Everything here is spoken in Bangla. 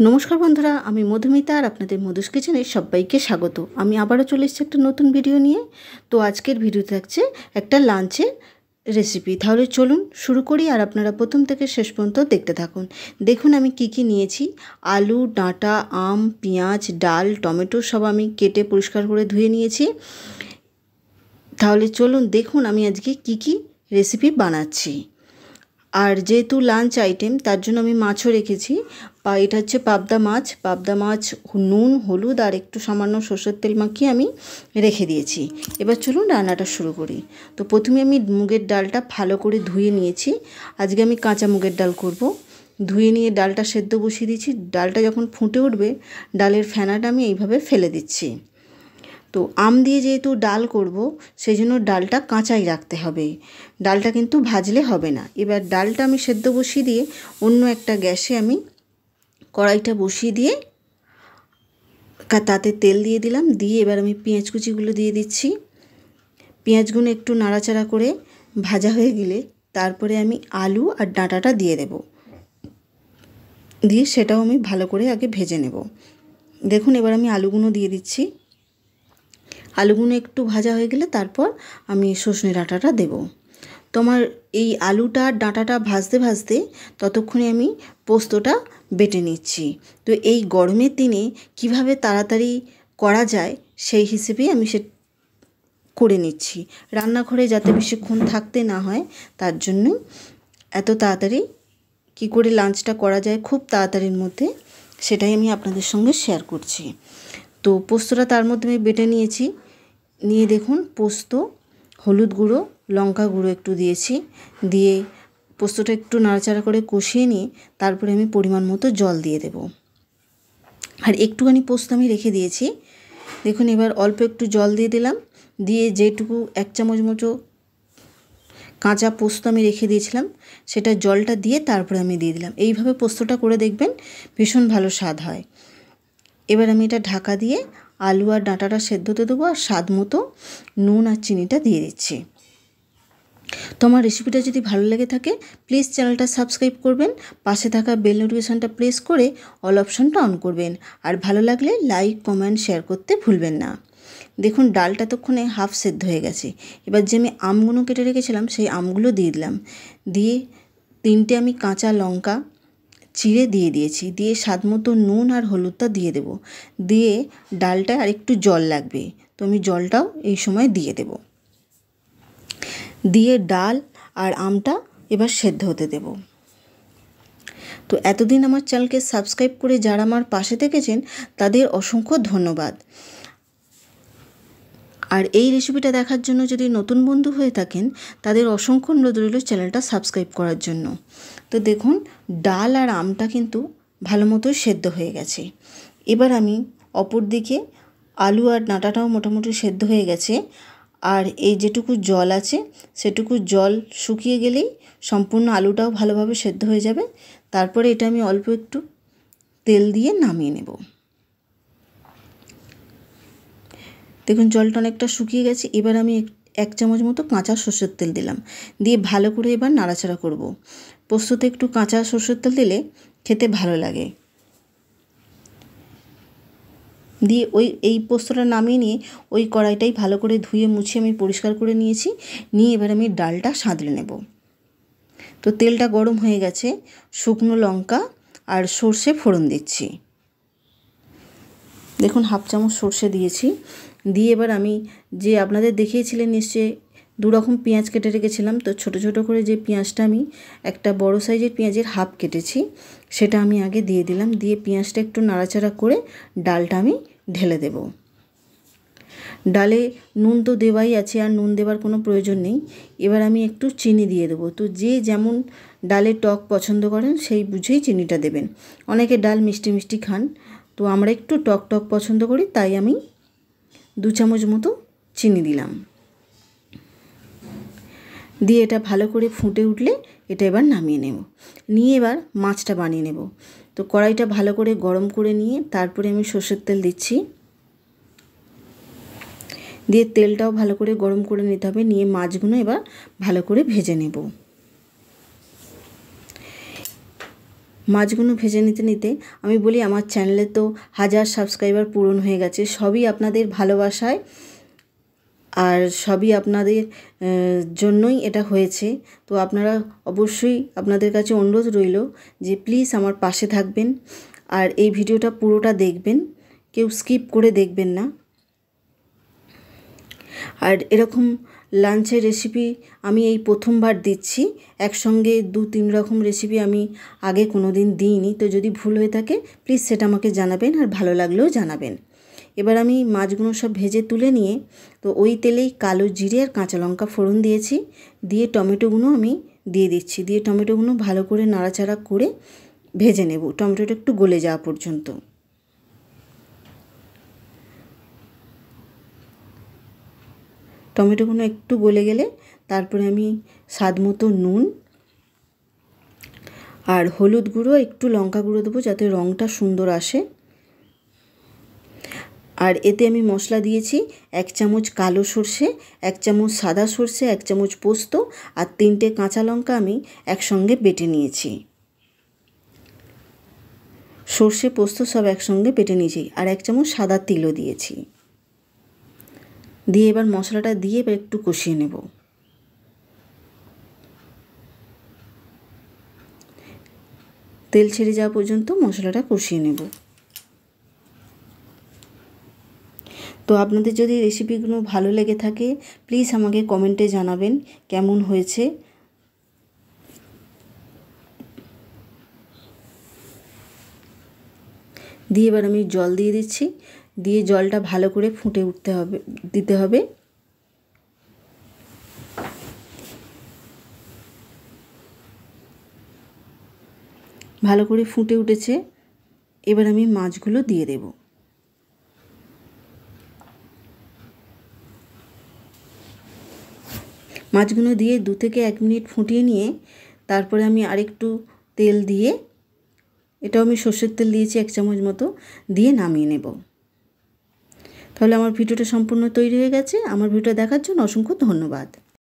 নমস্কার বন্ধুরা, আমি মধুমিতা আর আপনাদের মধুস কিচেনে সবাইকে স্বাগত। আমি আবারও চলে এসেছি একটা নতুন ভিডিও নিয়ে। তো আজকের ভিডিও থাকছে একটা লাঞ্চের রেসিপি। তাহলে চলুন শুরু করি, আর আপনারা প্রথম থেকে শেষ পর্যন্ত দেখতে থাকুন। দেখুন আমি কি কি নিয়েছি। আলু, ডাঁটা, আম, পেঁয়াজ, ডাল, টমেটো সব আমি কেটে পরিষ্কার করে ধুয়ে নিয়েছি। তাহলে চলুন দেখুন আমি আজকে কি কি রেসিপি বানাচ্ছি। আর যেহেতু লাঞ্চ আইটেম, তার জন্য আমি মাছও রেখেছি। এটা হচ্ছে পাবদা মাছ নুন, হলুদ আর একটু সামান্য সরষের তেল মাখিয়ে আমি রেখে দিয়েছি। এবার চলুন রান্নাটা শুরু করি। তো প্রথমে আমি মুগের ডালটা ভালো করে ধুয়ে নিয়েছি। আজকে আমি কাঁচা মুগের ডাল করব। ধুয়ে নিয়ে ডালটা সেদ্ধ বসিয়ে দিয়েছি। ডালটা যখন ফুটে উঠবে, ডালের ফেনাটা আমি এইভাবে ফেলে দিচ্ছি। তো আম দিয়ে যেহেতু ডাল করব, সেই জন্য ডালটা কাঁচাই রাখতে হবে। ডালটা কিন্তু ভাজলে হবে না। এবার ডালটা আমি সেদ্ধ বসিয়ে দিয়ে অন্য একটা গ্যাসে আমি কড়াইটা বসিয়ে দিয়ে তাতে তেল দিয়ে দিলাম। দিয়ে এবার আমি পেঁয়াজ কুচিগুলো দিয়ে দিচ্ছি। পেঁয়াজগুলো একটু নাড়াচাড়া করে ভাজা হয়ে গেলে তারপরে আমি আলু আর ডাঁটাটা দিয়ে দেব। দিয়ে সেটাও আমি ভালো করে আগে ভেজে নেব। দেখুন এবার আমি আলুগুলো দিয়ে দিচ্ছি। আলুগুলো একটু ভাজা হয়ে গেলে তারপর আমি সজনে ডাঁটাটা দেব। তো আমার এই আলুটা আর ডাঁটাটা ভাজতে ভাজতে ততক্ষণে আমি পোস্তটা বেটে নিচ্ছি। তো এই গরমের দিনে কিভাবে তাড়াতাড়ি করা যায় সেই হিসেবেই আমি করে নিচ্ছি। রান্নাঘরে যাতে বেশিক্ষণ থাকতে না হয়, তার জন্যই এত তাড়াতাড়ি কি করে লাঞ্চটা করা যায় খুব তাড়াতাড়ির মধ্যে, সেটাই আমি আপনাদের সঙ্গে শেয়ার করছি। তো পোস্তটা তার মধ্যে আমি বেটে নিয়েছি। নিয়ে দেখুন পোস্ত, হলুদ গুঁড়ো, লঙ্কা গুঁড়ো একটু দিয়েছি। দিয়ে পোস্তটা একটু নাড়াচাড়া করে কষিয়ে নিয়ে তারপরে আমি পরিমাণ মতো জল দিয়ে দেব। আর একটুখানি পোস্ত আমি রেখে দিয়েছি। দেখুন এবার অল্প একটু জল দিয়ে দিলাম। দিয়ে যেটুকু 1 চামচ মতো কাঁচা পোস্ত আমি রেখে দিয়েছিলাম, সেটা জলটা দিয়ে তারপরে আমি দিয়ে দিলাম। এইভাবে পোস্তটা করে দেখবেন, ভীষণ ভালো স্বাদ হয়। এবার আমি এটা ঢাকা দিয়ে আলু আর ডাঁটাটা সেদ্ধ হতে দেবো, আর স্বাদ মতো নুন আর চিনিটা দিয়ে দিচ্ছি। তো আমার রেসিপিটা যদি ভালো লেগে থাকে, প্লিজ চ্যানেলটা সাবস্ক্রাইব করবেন, পাশে থাকা বেল নোটিফিকেশানটা প্রেস করে অল অপশানটা অন করবেন। আর ভালো লাগলে লাইক, কমেন্ট, শেয়ার করতে ভুলবেন না। দেখুন ডালটা ততক্ষণে হাফ সেদ্ধ হয়ে গেছে। এবার যে আমি আমগুলো কেটে রেখেছিলাম সেই আমগুলো দিয়ে দিলাম। দিয়ে 3টে আমি কাঁচা লঙ্কা চিড়ে দিয়ে দিয়েছি। দিয়ে স্বাদ মতো নুন আর হলুদটা দিয়ে দেব। দিয়ে ডালটা আর একটু জল লাগবে, তো আমি জলটাও এই সময় দিয়ে দেব। দিয়ে ডাল আর আমটা এবার সেদ্ধ হতে দেব। তো এতদিন আমার চ্যানেলকে সাবস্ক্রাইব করে যারা আমার পাশে থেকেছেন, তাদের অসংখ্য ধন্যবাদ। আর এই রেসিপিটা দেখার জন্য যদি নতুন বন্ধু হয়ে থাকেন, তাদের অসংখ্য অনুরোধ রইল চ্যানেলটা সাবস্ক্রাইব করার জন্য। তো দেখুন ডাল আর আমটা কিন্তু ভালো মতো সেদ্ধ হয়ে গেছে। এবার আমি অপর দিকে আলু আর ডাঁটাটাও মোটামুটি সেদ্ধ হয়ে গেছে। আর এই যেটুকু জল আছে সেটুকু জল শুকিয়ে গেলেই সম্পূর্ণ আলুটাও ভালোভাবে সেদ্ধ হয়ে যাবে। তারপরে এটা আমি অল্প একটু তেল দিয়ে নামিয়ে নেব। দেখুন জলটা অনেকটা শুকিয়ে গেছে। এবার আমি 1 চামচ মতো কাঁচা সরষের তেল দিলাম। দিয়ে ভালো করে এবার নাড়াচাড়া করব। পোস্ততে একটু কাঁচা সরষের তেল দিলে খেতে ভালো লাগে। দিয়ে এই পোস্তটা নামিয়ে নিয়ে ওই কড়াইটাই ভালো করে ধুয়ে মুছে আমি পরিষ্কার করে নিয়েছি। নিয়ে এবার আমি ডালটা সাঁতলে নেব। তো তেলটা গরম হয়ে গেছে, শুকনো লঙ্কা আর সর্ষে ফোড়ন দিচ্ছি। দেখুন হাফ চামচ সর্ষে দিয়েছি। দিয়ে এবার আমি যে আপনাদের দেখিয়েছিলেন নিশ্চয়ই 2 রকম পেঁয়াজ কেটে রেখেছিলাম, তো ছোট ছোট করে যে পেঁয়াজটা আমি একটা বড় সাইজের পেঁয়াজের হাফ কেটেছি, সেটা আমি আগে দিয়ে দিলাম। দিয়ে পেঁয়াজটা একটু নাড়াচাড়া করে ডালটা আমি ঢেলে দেব। ডালে নুন তো দেওয়াই আছে, আর নুন দেওয়ার কোনো প্রয়োজন নেই। এবার আমি একটু চিনি দিয়ে দেবো। তো যে যেমন ডালে টক পছন্দ করেন সেই বুঝেই চিনিটা দেবেন। অনেকে ডাল মিষ্টি মিষ্টি খান, তো আমরা একটু টক টক পছন্দ করি, তাই আমি 2 চামচ মতো চিনি দিলাম। দিয়ে এটা ভালো করে ফুটে উঠলে এটা এবার নামিয়ে নেব। নিয়ে এবার মাছটা বানিয়ে নেব। তো কড়াইটা ভালো করে গরম করে নিয়ে তারপরে আমি সরষের তেল দিচ্ছি। দিয়ে তেলটাও ভালো করে গরম করে নিতে হবে। নিয়ে মাছগুলো এবার ভালো করে ভেজে নেব। মাছগুলো ভেজে নিতে নিতে আমি বলি আমার চ্যানেলে তো 1000 সাবস্ক্রাইবার পূরণ হয়ে গেছে, সবই আপনাদের ভালোবাসায় আর সবই আপনাদের জন্যই এটা হয়েছে। তো আপনারা অবশ্যই, আপনাদের কাছে অনুরোধ রইল যে প্লিজ আমার পাশে থাকবেন আর এই ভিডিওটা পুরোটা দেখবেন, কেউ স্কিপ করে দেখবেন না। আর এরকম লাঞ্চের রেসিপি আমি এই প্রথমবার দিচ্ছি, একসঙ্গে 2-3 রকম রেসিপি আমি আগে কোনো দিন দিইনি। তো যদি ভুল হয়ে থাকে প্লিজ সেটা আমাকে জানাবেন, আর ভালো লাগলেও জানাবেন। এবার আমি মাছগুলো সব ভেজে তুলে নিয়ে তো ওই তেলেই কালো জিরে আর কাঁচা লঙ্কা ফোড়ন দিয়েছি, দিয়ে টমেটোগুলো আমি দিয়ে দিচ্ছি, দিয়ে টমেটোগুলো ভালো করে নাড়াচাড়া করে ভেজে নেব টমেটোটা একটু গলে যাওয়া পর্যন্ত। টমেটোগুলো একটু গলে গেলে তারপরে আমি স্বাদ মতো নুন আর হলুদ গুঁড়ো, একটু লঙ্কা গুঁড়ো দেবো যাতে রঙটা সুন্দর আসে। আর এতে আমি মশলা দিয়েছি 1 চামচ কালো সর্ষে, 1 চামচ সাদা সর্ষে, 1 চামচ পোস্ত আর 3টে কাঁচা লঙ্কা আমি একসঙ্গে বেটে নিয়েছি। সর্ষে পোস্ত সব একসঙ্গে বেটে নিয়েছি, আর 1 চামচ সাদা তিলও দিয়েছি। দিয়ে এবার মশলাটা দিয়ে এবার একটু কষিয়ে নেব। তেল ছেড়ে যাওয়া পর্যন্ত মশলাটা কষিয়ে নেব। তো আপনাদের যদি রেসিপিগুলো ভালো লেগে থাকে প্লিজ আমাকে কমেন্টে জানাবেন কেমন হয়েছে। দিয়ে এবার আমি জল দিয়ে দিচ্ছি, দিয়ে জলটা ভালো করে ফুটে দিতে হবে। ভালো করে ফুটে উঠেছে, এবার আমি মাছগুলো দিয়ে দেব। মাছগুলো দিয়ে 2 থেকে 1 মিনিট ফুটিয়ে নিয়ে তারপরে আমি আরেকটু তেল দিয়ে, এটাও আমি সর্ষের তেল দিয়েছি 1 চামচ মতো, দিয়ে নামিয়ে নেব। তাহলে আমার ভিডিওটা সম্পূর্ণ তৈরি হয়ে গেছে। আমার ভিডিওটা দেখার জন্য অসংখ্য ধন্যবাদ।